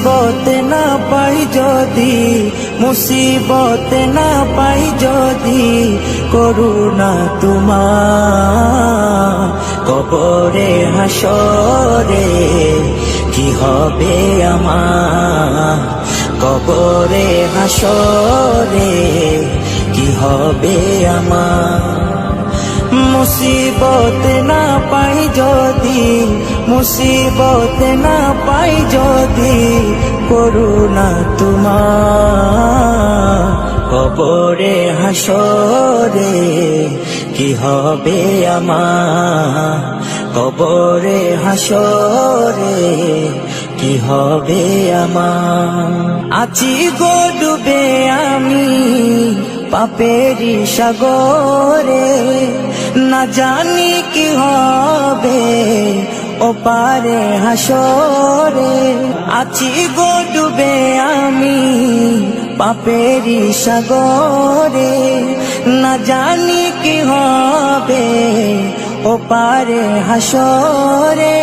মুসিবত না পাই যদি, মুসিবত না পাই যদি, করুণা তোমার কবরে হাসরে কি হবে আমার, কবরে হাসরে কি হবে আমার। মুসিবত না পাই যদি, মুসিবত না পাই যদি, করুণা তোমার কবরে হাসরে কি হবে আমার, কবরে হাসরে কি হবে আমার। আছি গো ডুবে আমি পাপেরি সাগরে, না জানি কি হবে ওপারে হাসরে। আছি গো ডুবে আমি পাপেরি সাগরে, না জানি কি হবে ওপারে হাসরে।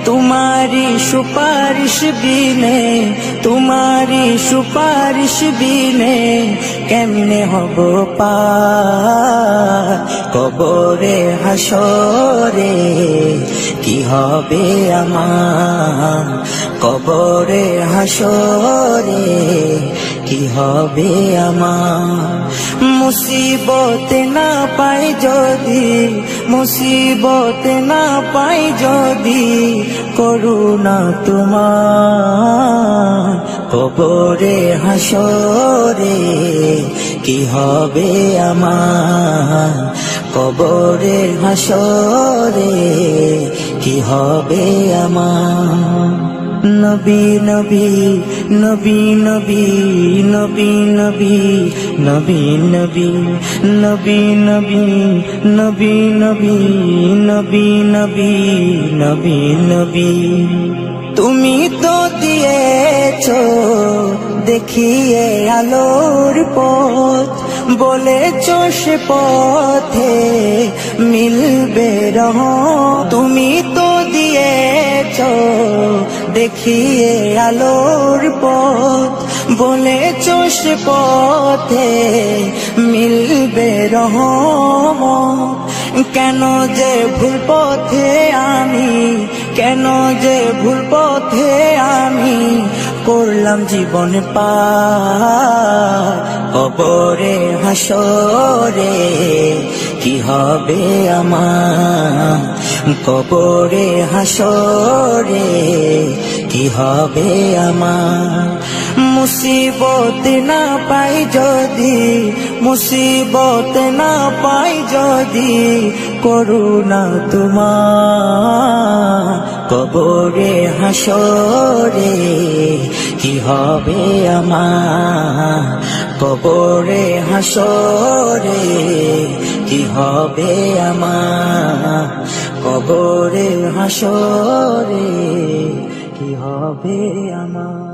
তোমারি সুপারিশ বিনে, তোমারি সুপারিশ বিনে কেমনে হব পার, কবরে হাসরে কি হবে আমার, কবরে হাসরে কি হবে আমার। মুসিবত না পাই যদি, মুসিবত না পাই যদি, করুণা তোমার কবরে হাসরে কি হবে আমার, কবরে হাসরে কি হবে আমার। নবী নবী নবী নবী নবী নবী নবী নবী নবী নবী নবী নবী নবী নবী নবী নবী। তুমি তো দিয়েছো দেখিয়ে আলোর পথ, বলেছো সে পথে মিলবে রহম। তুমি তো দিয়েছো দেখিয়ে আলোর পথ, বলেছো সে পথে মিলবে রহম। কেন যে ভুল পথে আমি, কেন যে ভুল পথে আমি করলাম জীবন পার, কবরে হাসরে কি হবে আমার, কবরে হাসরে কি হবে আমার। মুসিবত না পাই যদি, মুসিবত না পাই যদি, করুণা তোমার কবরে হাসরে কি হবে আমার, কবরে হাসরে কি হবে আমার, কবরে হাসরে কি হবে আমার।